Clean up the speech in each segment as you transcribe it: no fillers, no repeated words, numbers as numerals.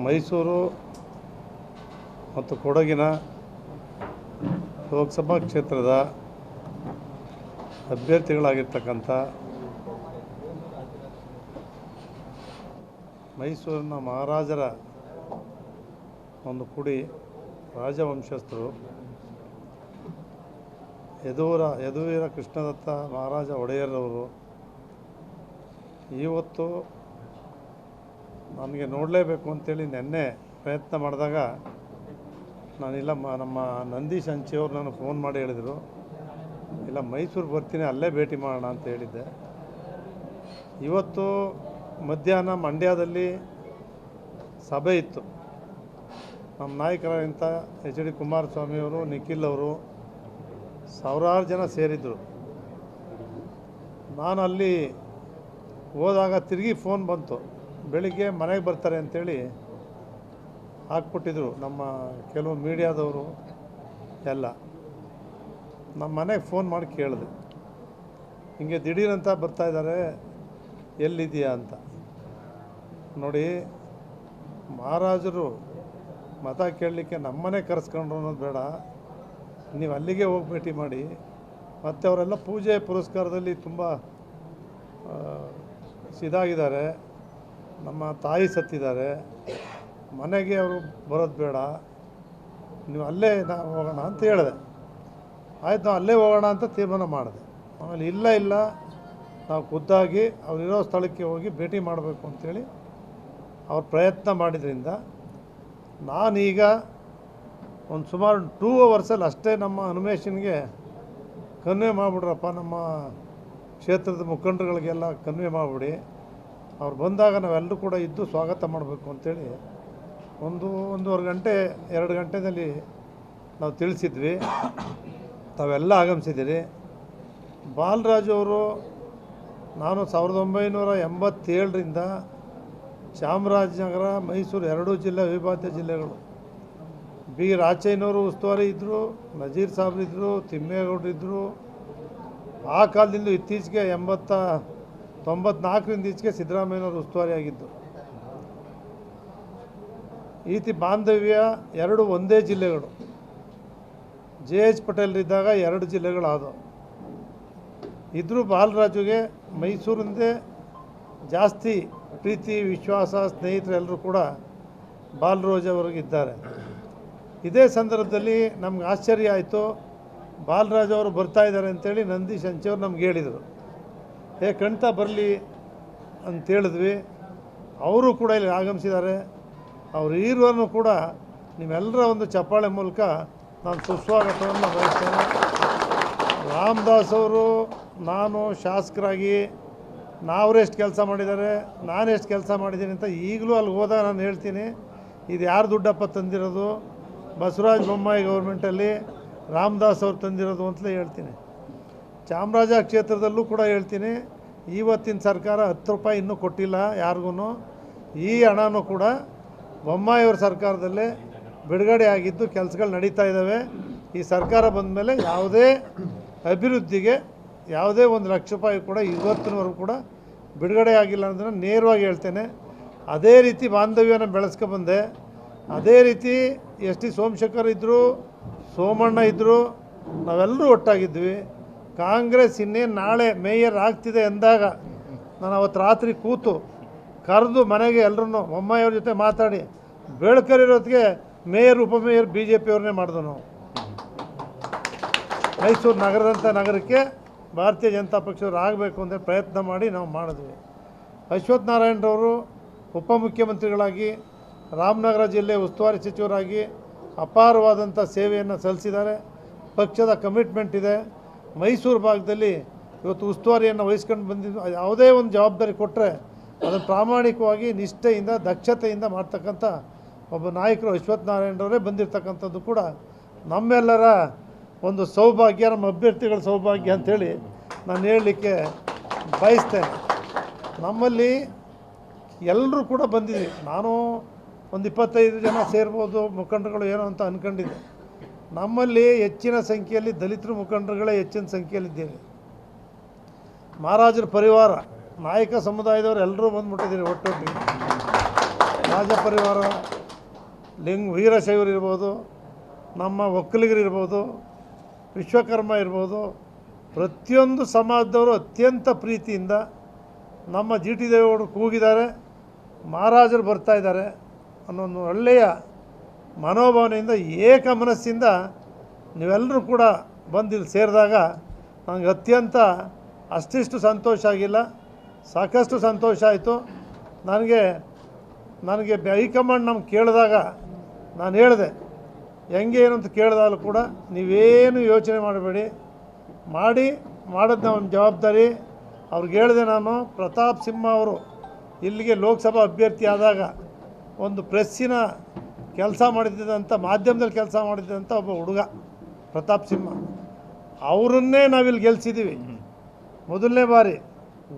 ಮೈಸೂರು ಮತ್ತು ಕೊಡಗಿನ ಲೋಕಸಭಾ ಕ್ಷೇತ್ರದ ಅಭ್ಯರ್ಥಿಗಳಾಗಿರ್ತಕ್ಕಂಥ ಮೈಸೂರಿನ ಮಹಾರಾಜರ ಒಂದು ಕುಡಿ ರಾಜವಂಶಸ್ಥರು ಯದುವೀರ ಕೃಷ್ಣದತ್ತ ಮಹಾರಾಜ ಒಡೆಯರವರು ಇವತ್ತು ನನಗೆ ನೋಡಲೇಬೇಕು ಅಂತೇಳಿ ನೆನ್ನೆ ಪ್ರಯತ್ನ ಮಾಡಿದಾಗ ನಾನಿಲ್ಲ ನಮ್ಮ ನಂದೀಶ್ ಹಂಚಿಯವರು ನಾನು ಫೋನ್ ಮಾಡಿ ಹೇಳಿದರು, ಇಲ್ಲ ಮೈಸೂರು ಬರ್ತೀನಿ, ಅಲ್ಲೇ ಭೇಟಿ ಮಾಡೋಣ ಅಂತ ಹೇಳಿದ್ದೆ. ಇವತ್ತು ಮಧ್ಯಾಹ್ನ ಮಂಡ್ಯದಲ್ಲಿ ಸಭೆ ಇತ್ತು. ನಮ್ಮ ನಾಯಕರಾದಂಥ HD ಕುಮಾರಸ್ವಾಮಿಯವರು, ನಿಖಿಲ್ ಅವರು, ಸಾವಿರಾರು ಜನ ಸೇರಿದ್ದರು. ನಾನು ಅಲ್ಲಿ ಹೋದಾಗ ತಿರುಗಿ ಫೋನ್ ಬಂತು, ಬೆಳಿಗ್ಗೆ ಮನೆಗೆ ಬರ್ತಾರೆ ಅಂಥೇಳಿ ಹಾಕ್ಬಿಟ್ಟಿದ್ರು ನಮ್ಮ ಕೆಲವು ಮೀಡಿಯಾದವರು ಎಲ್ಲ. ನಮ್ಮ ಮನೆಗೆ ಫೋನ್ ಮಾಡಿ ಕೇಳಿದೆ, ಹಿಂಗೆ ದಿಢೀರಂತ ಬರ್ತಾಯಿದ್ದಾರೆ, ಎಲ್ಲಿದೆಯಾ ಅಂತ. ನೋಡಿ, ಮಹಾರಾಜರು ಮತ ಕೇಳಲಿಕ್ಕೆ ನಮ್ಮನೆ ಕರೆಸ್ಕೊಂಡ್ರು ಅನ್ನೋದು ಬೇಡ, ನೀವು ಅಲ್ಲಿಗೆ ಹೋಗಿ ಭೇಟಿ ಮಾಡಿ. ಮತ್ತು ಅವರೆಲ್ಲ ಪೂಜೆ ಪುರಸ್ಕಾರದಲ್ಲಿ ತುಂಬ ಇದಾಗಿದ್ದಾರೆ. ನಮ್ಮ ತಾಯಿ ಸತ್ತಿದ್ದಾರೆ, ಮನೆಗೆ ಅವರು ಬರೋದು ಬೇಡ, ನೀವು ಅಲ್ಲೇ ನಾವು ಹೋಗೋಣ ಅಂತ ಹೇಳಿದೆ. ಆಯ್ತು, ನಾವು ಅಲ್ಲೇ ಹೋಗೋಣ ಅಂತ ತೀರ್ಮಾನ ಮಾಡಿದೆ. ಆಮೇಲೆ ಇಲ್ಲ ನಾವು ಖುದ್ದಾಗಿ ಅವರಿರೋ ಸ್ಥಳಕ್ಕೆ ಹೋಗಿ ಭೇಟಿ ಮಾಡಬೇಕು ಅಂಥೇಳಿ ಅವ್ರು ಪ್ರಯತ್ನ ಮಾಡಿದ್ರಿಂದ ನಾನೀಗ ಒಂದು ಸುಮಾರು 2 ಅವರ್ಸಲ್ಲಿ ಅಷ್ಟೇ ನಮ್ಮ ಹನುಮೇಶನಿಗೆ ಕನ್ವೆ ಮಾಡಿಬಿಡ್ರಪ್ಪ, ನಮ್ಮ ಕ್ಷೇತ್ರದ ಮುಖಂಡರುಗಳಿಗೆಲ್ಲ ಕನ್ವೆ ಮಾಡಿಬಿಡಿ, ಅವ್ರು ಬಂದಾಗ ನಾವೆಲ್ಲರೂ ಕೂಡ ಇದ್ದು ಸ್ವಾಗತ ಮಾಡಬೇಕು ಅಂಥೇಳಿ 1.5 ಗಂಟೆ 2 ಗಂಟೆಯಲ್ಲಿ ನಾವು ತಿಳಿಸಿದ್ವಿ. ತಾವೆಲ್ಲ ಆಗಮಿಸಿದ್ದೀರಿ. ಬಾಲರಾಜು ಅವರು, ನಾನು 1987ರಿಂದ ಚಾಮರಾಜನಗರ, ಮೈಸೂರು 2 ಜಿಲ್ಲೆ ಅವಿಭಾಜ್ಯ ಜಿಲ್ಲೆಗಳು. ಬಿ ರಾಚಯ್ಯನವರು ಉಸ್ತುವಾರಿ ಇದ್ದರು, ನಜೀರ್ ಸಾಹೇಬ್ರು ಇದ್ದರು, ತಿಮ್ಮೇಗೌಡರು ಇದ್ದರು. ಆ ಕಾಲದಿಂದ ಇತ್ತೀಚೆಗೆ 94ರಿಂದ ಈಚೆಗೆ ಸಿದ್ದರಾಮಯ್ಯನವರು ಉಸ್ತುವಾರಿ ಆಗಿದ್ದು. ಈ ರೀತಿ ಬಾಂಧವ್ಯ 2 ಒಂದೇ ಜಿಲ್ಲೆಗಳು. JH ಪಟೇಲ್ರಿದ್ದಾಗ 2 ಜಿಲ್ಲೆಗಳಾದವು. ಇದ್ದರೂ ಬಾಲರಾಜುಗೆ ಮೈಸೂರಿಂದೇ ಜಾಸ್ತಿ ಪ್ರೀತಿ, ವಿಶ್ವಾಸ, ಸ್ನೇಹಿತರೆಲ್ಲರೂ ಕೂಡ ಬಾಲರಾಜ್ ಅವರಿಗಿದ್ದಾರೆ. ಇದೇ ಸಂದರ್ಭದಲ್ಲಿ ನಮ್ಗೆ ಆಶ್ಚರ್ಯ ಆಯಿತು, ಬಾಲರಾಜ್ ಅವರು ಬರ್ತಾಯಿದ್ದಾರೆ ಅಂತೇಳಿ ನಂದೀಶ್ ಹಂಚಿಯವರು ನಮ್ಗೆ ಹೇಳಿದರು. ಖಂಡಿತ ಬರಲಿ ಅಂತೇಳಿದ್ವಿ. ಅವರು ಕೂಡ ಇಲ್ಲಿ ಆಗಮಿಸಿದ್ದಾರೆ. ಅವರು ಈರುವನ್ನು ಕೂಡ ನಿಮ್ಮೆಲ್ಲರ ಒಂದು ಚಪ್ಪಾಳೆ ಮೂಲಕ ನಾನು ಸುಸ್ವಾಗತವನ್ನು ಬಯಸ್ತೇನೆ. ರಾಮದಾಸ್ ಅವರು, ನಾನು ಶಾಸಕರಾಗಿ ನಾವರೆಷ್ಟು ಕೆಲಸ ಮಾಡಿದ್ದಾರೆ, ನಾನೆಷ್ಟು ಕೆಲಸ ಮಾಡಿದ್ದೀನಿ ಅಂತ ಈಗಲೂ ಅಲ್ಲಿ ಹೋದಾಗ ನಾನು ಹೇಳ್ತೀನಿ. ಇದು ಯಾರು ದುಡ್ಡಪ್ಪ ತಂದಿರೋದು? ಬಸವರಾಜ ಬೊಮ್ಮಾಯಿ ಗೌರ್ಮೆಂಟಲ್ಲಿ ರಾಮದಾಸ್ ಅವರು ತಂದಿರೋದು ಅಂತಲೇ ಹೇಳ್ತೀನಿ. ಚಾಮರಾಜ ಕ್ಷೇತ್ರದಲ್ಲೂ ಕೂಡ ಹೇಳ್ತೀನಿ, ಇವತ್ತಿನ ಸರ್ಕಾರ 10 ರೂಪಾಯಿ ಇನ್ನೂ ಕೊಟ್ಟಿಲ್ಲ ಯಾರಿಗೂ. ಈ ಹಣನೂ ಕೂಡ ಬೊಮ್ಮಾಯಿಯವ್ರ ಸರ್ಕಾರದಲ್ಲೇ ಬಿಡುಗಡೆ ಆಗಿದ್ದು ಕೆಲಸಗಳು ನಡೀತಾ ಇದ್ದಾವೆ. ಈ ಸರ್ಕಾರ ಬಂದ ಮೇಲೆ ಯಾವುದೇ ಅಭಿವೃದ್ಧಿಗೆ ಯಾವುದೇ 1 ಲಕ್ಷ ರೂಪಾಯಿ ಕೂಡ ಇವತ್ತಿನವರೆಗೂ ಕೂಡ ಬಿಡುಗಡೆ ಆಗಿಲ್ಲ ಅನ್ನೋದನ್ನು ನೇರವಾಗಿ ಹೇಳ್ತೇನೆ. ಅದೇ ರೀತಿ ಬಾಂಧವ್ಯನ ಬೆಳೆಸ್ಕೊಬಂದೆ. ಅದೇ ರೀತಿ SD ಸೋಮಶೇಖರ್ ಇದ್ದರು, ಸೋಮಣ್ಣ ಇದ್ದರು, ನಾವೆಲ್ಲರೂ ಒಟ್ಟಾಗಿದ್ವಿ. ಕಾಂಗ್ರೆಸ್ ಇನ್ನೇನು ನಾಳೆ ಮೇಯರ್ ಆಗ್ತಿದೆ ಎಂದಾಗ ನಾನು ಅವತ್ತು ರಾತ್ರಿ ಕೂತು ಕರೆದು ಮನೆಗೆ ಎಲ್ಲರೂ ಬೊಮ್ಮಾಯಿಯವ್ರ ಜೊತೆ ಮಾತಾಡಿ ಬೇಳ್ಕರಿರೋದಕ್ಕೆ ಮೇಯರ್ ಉಪಮೇಯರ್ BJP ಅವ್ರನ್ನೇ ಮಾಡಿದ್ವು. ನಾವು ಮೈಸೂರು ನಗರಕ್ಕೆ ಭಾರತೀಯ ಜನತಾ ಪಕ್ಷದವ್ರು ಆಗಬೇಕು ಅಂತ ಪ್ರಯತ್ನ ಮಾಡಿ ನಾವು ಮಾಡಿದ್ವಿ. ಅಶ್ವಥ್ ನಾರಾಯಣರವರು ಉಪಮುಖ್ಯಮಂತ್ರಿಗಳಾಗಿ, ರಾಮನಗರ ಜಿಲ್ಲೆ ಉಸ್ತುವಾರಿ ಸಚಿವರಾಗಿ ಅಪಾರವಾದಂಥ ಸೇವೆಯನ್ನು ಸಲ್ಲಿಸಿದ್ದಾರೆ. ಪಕ್ಷದ ಕಮಿಟ್ಮೆಂಟ್ ಇದೆ. ಮೈಸೂರು ಭಾಗದಲ್ಲಿ ಇವತ್ತು ಉಸ್ತುವಾರಿಯನ್ನು ವಹಿಸ್ಕೊಂಡು ಬಂದಿದ್ದು. ಯಾವುದೇ ಒಂದು ಜವಾಬ್ದಾರಿ ಕೊಟ್ಟರೆ ಅದನ್ನು ಪ್ರಾಮಾಣಿಕವಾಗಿ, ನಿಷ್ಠೆಯಿಂದ, ದಕ್ಷತೆಯಿಂದ ಮಾಡ್ತಕ್ಕಂಥ ಒಬ್ಬ ನಾಯಕರು ಅಶ್ವಥ್ ನಾರಾಯಣರವರೇ ಬಂದಿರತಕ್ಕಂಥದ್ದು ಕೂಡ ನಮ್ಮೆಲ್ಲರ ಒಂದು ಸೌಭಾಗ್ಯ, ನಮ್ಮ ಅಭ್ಯರ್ಥಿಗಳ ಸೌಭಾಗ್ಯ ಅಂಥೇಳಿ ನಾನು ಹೇಳಲಿಕ್ಕೆ ಬಯಸ್ತೇನೆ. ನಮ್ಮಲ್ಲಿ ಎಲ್ಲರೂ ಕೂಡ ಬಂದಿದ್ದೀವಿ. ನಾನು ಒಂದು 25 ಜನ ಸೇರ್ಬೋದು ಮುಖಂಡರುಗಳು ಏನೋ ಅಂತ ಅಂದ್ಕೊಂಡಿದ್ದೆ. ನಮ್ಮಲ್ಲಿ ಹೆಚ್ಚಿನ ಸಂಖ್ಯೆಯಲ್ಲಿ ದಲಿತರು ಮುಖಂಡರುಗಳೇ ಹೆಚ್ಚಿನ ಸಂಖ್ಯೆಯಲ್ಲಿದ್ದೇವೆ. ಮಹಾರಾಜರ ಪರಿವಾರ ನಾಯಕ ಸಮುದಾಯದವರು ಎಲ್ಲರೂ ಬಂದುಬಿಟ್ಟಿದ್ದೀರಿ ಒಟ್ಟೊಟ್ಟಿಗೆ. ರಾಜಪರಿವಾರ ವೀರಶೈವರಿರ್ಬೋದು, ನಮ್ಮ ಒಕ್ಕಲಿಗರಿರ್ಬೋದು, ವಿಶ್ವಕರ್ಮ ಇರ್ಬೋದು, ಪ್ರತಿಯೊಂದು ಸಮಾಜದವರು ಅತ್ಯಂತ ಪ್ರೀತಿಯಿಂದ ನಮ್ಮ ಜಿ ಟಿ ದೇವೇಗೌಡರು ಕೂಗಿದ್ದಾರೆ, ಮಹಾರಾಜರು ಬರ್ತಾಯಿದ್ದಾರೆ ಅನ್ನೋ ಒಂದು ಒಳ್ಳೆಯ ಮನೋಭಾವನೆಯಿಂದ ಏಕ ಮನಸ್ಸಿಂದ ನೀವೆಲ್ಲರೂ ಕೂಡ ಬಂದು ಇಲ್ಲಿ ಸೇರಿದಾಗ ನನಗೆ ಅತ್ಯಂತ ಅಷ್ಟಿಷ್ಟು ಸಂತೋಷ ಆಗಿಲ್ಲ, ಸಾಕಷ್ಟು ಸಂತೋಷ ಆಯಿತು. ನನಗೆ ಹೈಕಮಾಂಡ್ ನಮ್ಗೆ ಕೇಳಿದಾಗ ನಾನು ಹೇಳಿದೆ, ಹೆಂಗೆ ಏನು ಅಂತ ಕೇಳಿದಾಗಲೂ ಕೂಡ ನೀವೇನು ಯೋಚನೆ ಮಾಡಬೇಡಿ, ಮಾಡೋದು ನಮ್ಮ ಜವಾಬ್ದಾರಿ. ಅವ್ರಿಗೆ ಹೇಳಿದೆ ನಾನು, ಪ್ರತಾಪ್ ಸಿಂಹ ಅವರು ಇಲ್ಲಿಗೆ ಲೋಕಸಭಾ ಅಭ್ಯರ್ಥಿ ಆದಾಗ ಒಂದು ಪ್ರೆಸ್ಸಿನ ಕೆಲಸ ಮಾಡಿದ್ದಂಥ, ಮಾಧ್ಯಮದಲ್ಲಿ ಕೆಲಸ ಮಾಡಿದ್ದಂಥ ಒಬ್ಬ ಹುಡುಗ ಪ್ರತಾಪ್ ಸಿಂಹ, ಅವರನ್ನೇ ನಾವಿಲ್ಲಿ ಗೆಲ್ಸಿದ್ದೀವಿ. ಮೊದಲನೇ ಬಾರಿ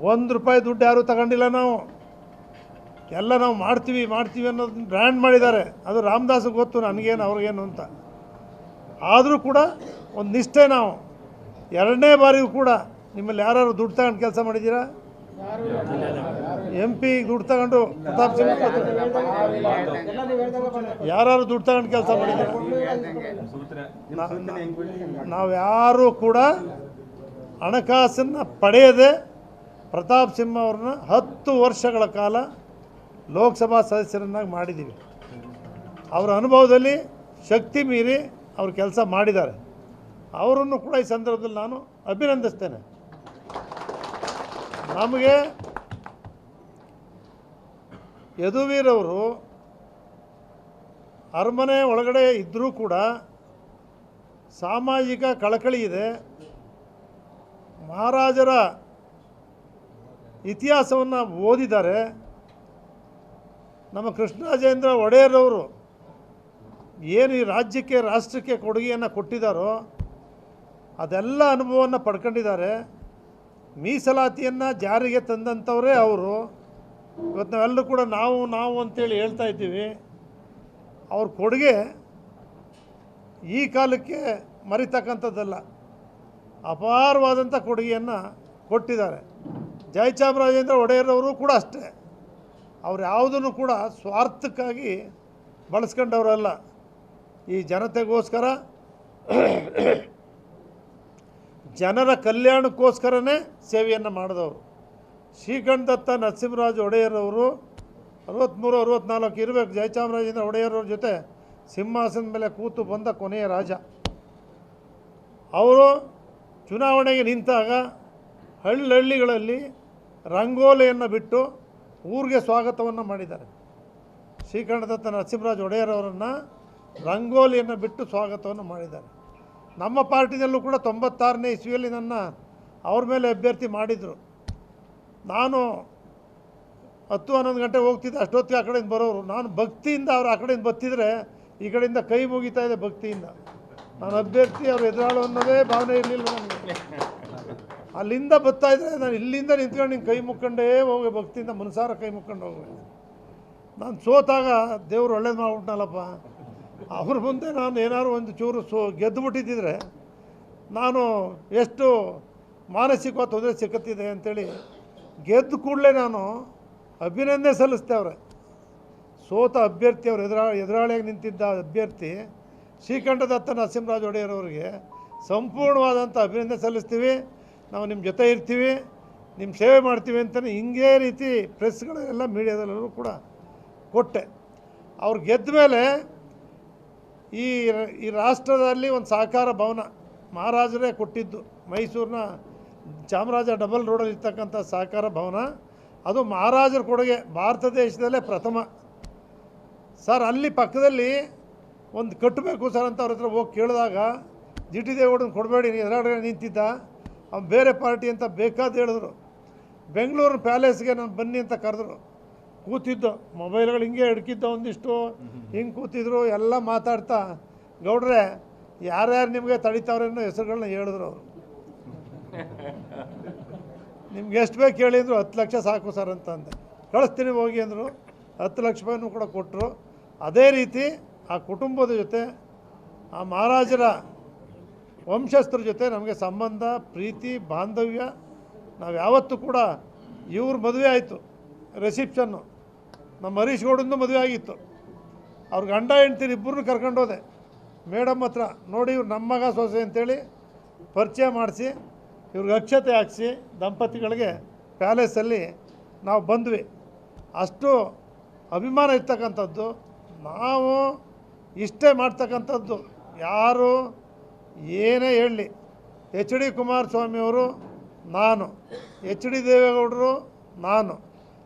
₹1 ದುಡ್ಡು ಯಾರೂ ತಗೊಂಡಿಲ್ಲ, ಎಲ್ಲ ನಾವು ಮಾಡ್ತೀವಿ ಅನ್ನೋದನ್ನ ಬ್ರ್ಯಾಂಡ್ ಮಾಡಿದ್ದಾರೆ. ಅದು ರಾಮದಾಸ್ಗೆ ಗೊತ್ತು, ನನಗೇನು ಅವ್ರಿಗೇನು ಅಂತ. ಆದರೂ ಕೂಡ ಒಂದು ನಿಷ್ಠೆ ನಾವು. ಎರಡನೇ ಬಾರಿಗೂ ಕೂಡ ನಿಮ್ಮಲ್ಲಿ ಯಾರು ದುಡ್ಡು ತಗೊಂಡು ಕೆಲಸ ಮಾಡಿದ್ದೀರಾ? MP ದುಡ್ಡು ತಗೊಂಡು ಪ್ರತಾಪ್ ಸಿಂಹ ಯಾರು ದುಡ್ಡು ತಗೊಂಡು ಕೆಲಸ ಮಾಡಿದ್ದೀರಾ? ನಾವು ಯಾರೂ ಕೂಡ ಹಣಕಾಸನ್ನು ಪಡೆಯದೆ ಪ್ರತಾಪ್ ಸಿಂಹ ಅವ್ರನ್ನ 10 ವರ್ಷಗಳ ಕಾಲ ಲೋಕಸಭಾ ಸದಸ್ಯರನ್ನಾಗಿ ಮಾಡಿದ್ದೀವಿ. ಅವರ ಅನುಭವದಲ್ಲಿ ಶಕ್ತಿ ಮೀರಿ ಅವರು ಕೆಲಸ ಮಾಡಿದ್ದಾರೆ. ಅವರನ್ನು ಕೂಡ ಈ ಸಂದರ್ಭದಲ್ಲಿ ನಾನು ಅಭಿನಂದಿಸ್ತೇನೆ. ನಮಗೆ ಯದುವೀರವರು ಅರಮನೆ ಒಳಗಡೆ ಇದ್ದರೂ ಕೂಡ ಸಾಮಾಜಿಕ ಕಳಕಳಿ ಇದೆ. ಮಹಾರಾಜರ ಇತಿಹಾಸವನ್ನು ಓದಿದ್ದಾರೆ. ನಮ್ಮ ಕೃಷ್ಣರಾಜೇಂದ್ರ ಒಡೆಯರವರು ಏನು ಈ ರಾಜ್ಯಕ್ಕೆ, ರಾಷ್ಟ್ರಕ್ಕೆ ಕೊಡುಗೆಯನ್ನು ಕೊಟ್ಟಿದ್ದಾರೋ ಅದೆಲ್ಲ ಅನುಭವವನ್ನು ಪಡ್ಕೊಂಡಿದ್ದಾರೆ. ಮೀಸಲಾತಿಯನ್ನು ಜಾರಿಗೆ ತಂದಂಥವರೇ ಅವರು. ಇವತ್ತು ನಾವೆಲ್ಲರೂ ಕೂಡ ನಾವು ಅಂತೇಳಿ ಹೇಳ್ತಾ ಇದ್ದೀವಿ. ಅವ್ರ ಕೊಡುಗೆ ಈ ಕಾಲಕ್ಕೆ ಮರಿತಕ್ಕಂಥದ್ದಲ್ಲ, ಅಪಾರವಾದಂಥ ಕೊಡುಗೆಯನ್ನು ಕೊಟ್ಟಿದ್ದಾರೆ. ಜಯಚಾಮರಾಜೇಂದ್ರ ಒಡೆಯರವರು ಕೂಡ ಅಷ್ಟೇ. ಅವ್ರು ಯಾವುದನ್ನು ಕೂಡ ಸ್ವಾರ್ಥಕ್ಕಾಗಿ ಬಳಸ್ಕೊಂಡವರಲ್ಲ. ಈ ಜನತೆಗೋಸ್ಕರ, ಜನರ ಕಲ್ಯಾಣಕ್ಕೋಸ್ಕರನೇ ಸೇವೆಯನ್ನು ಮಾಡಿದವರು. ಶ್ರೀಕಂಠದತ್ತ ನರಸಿಂಹರಾಜ ಒಡೆಯರವರು 63-64 ಇರಬೇಕು. ಜಯಚಾಮರಾಜೇಂದ್ರ ಒಡೆಯರವ್ರ ಜೊತೆ ಸಿಂಹಾಸನದ ಮೇಲೆ ಕೂತು ಬಂದ ಕೊನೆಯ ರಾಜ. ಅವರು ಚುನಾವಣೆಗೆ ನಿಂತಾಗ ಹಳ್ಳಿಗಳಲ್ಲಿ ರಂಗೋಲಿಯನ್ನು ಬಿಟ್ಟು ಊರಿಗೆ ಸ್ವಾಗತವನ್ನು ಮಾಡಿದ್ದಾರೆ. ಶ್ರೀಕಂಠದತ್ತ ನರಸಿಂಹರಾಜ ಒಡೆಯರವರನ್ನು ರಂಗೋಲಿಯನ್ನು ಬಿಟ್ಟು ಸ್ವಾಗತವನ್ನು ಮಾಡಿದ್ದಾರೆ. ನಮ್ಮ ಪಾರ್ಟಿನಲ್ಲೂ ಕೂಡ 96ನೇ ಇಸ್ವಿಯಲ್ಲಿ ನನ್ನ ಅವ್ರ ಮೇಲೆ ಅಭ್ಯರ್ಥಿ ಮಾಡಿದರು. ನಾನು 10-11 ಗಂಟೆ ಹೋಗ್ತಿದ್ದೆ, ಅಷ್ಟೊತ್ತಿಗೆ ಆ ಕಡೆಯಿಂದ ಬರೋರು. ನಾನು ಭಕ್ತಿಯಿಂದ ಅವ್ರು ಆ ಕಡೆಯಿಂದ ಬರ್ತಿದ್ರೆ ಈ ಕಡೆಯಿಂದ ಕೈ ಮುಗಿತಾ ಇದೆ ಭಕ್ತಿಯಿಂದ. ನಾನು ಅಭ್ಯರ್ಥಿ, ಅವ್ರು ಎದುರಾಳು ಅನ್ನೋದೇ ಭಾವನೆ ಇರಲಿಲ್ಲ ನನಗೆ. ಅಲ್ಲಿಂದ ಬರ್ತಾಯಿದ್ರೆ ನಾನು ಇಲ್ಲಿಂದ ನಿಂತ್ಕೊಂಡು ಹಿಂಗೆ ಕೈ ಮುಕ್ಕೊಂಡೇ ಹೋಗಿ ಭಕ್ತಿಯಿಂದ ಮನಸಾರ ಕೈ ಮುಕ್ಕೊಂಡು ಹೋಗ್ಬೇಕು. ನಾನು ಸೋತಾಗ ದೇವ್ರು ಒಳ್ಳೇದು ಮಾಡ್ಬಿಟ್ನಲ್ಲಪ್ಪ, ಅವ್ರ ಮುಂದೆ ನಾನು ಏನಾದ್ರು ಒಂದು ಚೂರು ಗೆದ್ದುಬಿಟ್ಟಿದ್ದಿದ್ರೆ ನಾನು ಎಷ್ಟು ಮಾನಸಿಕವಾಗಿ ತೊಂದರೆ ಸಿಕ್ಕತ್ತಿದೆ ಅಂಥೇಳಿ ಗೆದ್ದ ಕೂಡಲೇ ನಾನು ಅಭಿನಂದನೆ ಸಲ್ಲಿಸ್ತೆ. ಅವರೇ ಸೋತ ಅಭ್ಯರ್ಥಿ, ಅವರು ಎದುರಾಳಿಯಾಗಿ ನಿಂತಿದ್ದ ಅಭ್ಯರ್ಥಿ ಶ್ರೀಕಂಠದತ್ತ ನರಸಿಂಹರಾಜ ಒಡೆಯರವರಿಗೆ ಸಂಪೂರ್ಣವಾದಂಥ ಅಭಿನಂದನೆ ಸಲ್ಲಿಸ್ತೀವಿ. ನಾವು ನಿಮ್ಮ ಜೊತೆ ಇರ್ತೀವಿ, ನಿಮ್ಮ ಸೇವೆ ಮಾಡ್ತೀವಿ ಅಂತಲೇ ಹಿಂಗೇ ರೀತಿ ಪ್ರೆಸ್ಗಳೆಲ್ಲ ಮೀಡಿಯಾದಲ್ಲೂ ಕೂಡ ಕೊಟ್ಟೆ. ಅವ್ರು ಗೆದ್ದ ಮೇಲೆ ಈ ರಾಷ್ಟ್ರದಲ್ಲಿ ಒಂದು ಸಹಕಾರ ಭವನ ಮಹಾರಾಜರೇ ಕೊಟ್ಟಿದ್ದು, ಮೈಸೂರಿನ ಚಾಮರಾಜ ಡಬಲ್ ರೋಡಲ್ಲಿ ಇರ್ತಕ್ಕಂಥ ಸಹಕಾರ ಭವನ, ಅದು ಮಹಾರಾಜರ ಕೊಡುಗೆ, ಭಾರತ ದೇಶದಲ್ಲೇ ಪ್ರಥಮ ಸರ್. ಅಲ್ಲಿ ಪಕ್ಕದಲ್ಲಿ ಒಂದು ಕಟ್ಟಬೇಕು ಸರ್ ಅಂತ ಅವ್ರ ಹತ್ರ ಹೋಗಿ ಕೇಳಿದಾಗ ಜಿ ಟಿ ದೇವೇಗೌಡನ ಕೊಡಬೇಡಿ, ಎದುರಾಡೆ ನಿಂತಿದ್ದ, ಅವ್ನು ಬೇರೆ ಪಾರ್ಟಿ ಅಂತ ಬೇಕಾದ ಹೇಳಿದ್ರು. ಬೆಂಗಳೂರು ಪ್ಯಾಲೇಸ್ಗೆ ನಾನು ಬನ್ನಿ ಅಂತ ಕರೆದ್ರು. ಕೂತಿದ್ದು ಮೊಬೈಲ್ಗಳು ಹಿಂಗೆ ಹಿಡ್ಕಿದ್ದ, ಒಂದಿಷ್ಟು ಹಿಂಗೆ ಕೂತಿದ್ರು, ಎಲ್ಲ ಮಾತಾಡ್ತಾ ಗೌಡ್ರೆ ಯಾರ್ಯಾರು ನಿಮಗೆ ತಡಿತಾವ್ರೆ ಅನ್ನೋ ಹೆಸರುಗಳನ್ನ ಹೇಳಿದ್ರು. ಅವರು ನಿಮ್ಗೆ ಎಷ್ಟು ಬೇಕು ಹೇಳಿದ್ರು, 10 ಲಕ್ಷ ಸಾಕು ಸರ್ ಅಂತ ಅಂದೆ. ಕಳಿಸ್ತೀನಿ ಹೋಗಿ ಅಂದರು. 10 ಲಕ್ಷ ರೂಪಾಯಿನೂ ಕೂಡ ಕೊಟ್ಟರು. ಅದೇ ರೀತಿ ಆ ಕುಟುಂಬದ ಜೊತೆ, ಆ ಮಹಾರಾಜರ ವಂಶಸ್ಥರ ಜೊತೆ ನಮಗೆ ಸಂಬಂಧ, ಪ್ರೀತಿ, ಬಾಂಧವ್ಯ. ನಾವು ಯಾವತ್ತೂ ಕೂಡ ಇವ್ರ ಮದುವೆ ಆಯಿತು, ರಿಸೆಪ್ಷನ್ನು ನಮ್ಮ ಹರೀಶ್ ಗೌಡಂದು ಮದುವೆ ಆಗಿತ್ತು. ಅವ್ರ ಗಂಡ ಹೆಂಡ್ತಿರು ಇಬ್ಬರನ್ನೂ ಕರ್ಕೊಂಡೋದೆ ಮೇಡಮ್ ಹತ್ರ. ನೋಡಿ ಇವ್ರು ನಮ್ಮ ಮಗ ಸೊಸೆ ಅಂತೇಳಿ ಪರಿಚಯ ಮಾಡಿಸಿ ಇವ್ರಿಗೆ ಅಕ್ಷತೆ ಹಾಕಿಸಿ ದಂಪತಿಗಳಿಗೆ ಪ್ಯಾಲೇಸಲ್ಲಿ ನಾವು ಬಂದ್ವಿ. ಅಷ್ಟು ಅಭಿಮಾನ ಇರ್ತಕ್ಕಂಥದ್ದು. ನಾವು ಇಷ್ಟೇ ಮಾಡ್ತಕ್ಕಂಥದ್ದು. ಯಾರು ಏನೇ ಹೇಳಲಿ, ಎಚ್ ಡಿ ಕುಮಾರಸ್ವಾಮಿಯವರು, ನಾನು, ಎಚ್ ಡಿ ದೇವೇಗೌಡರು, ನಾನು,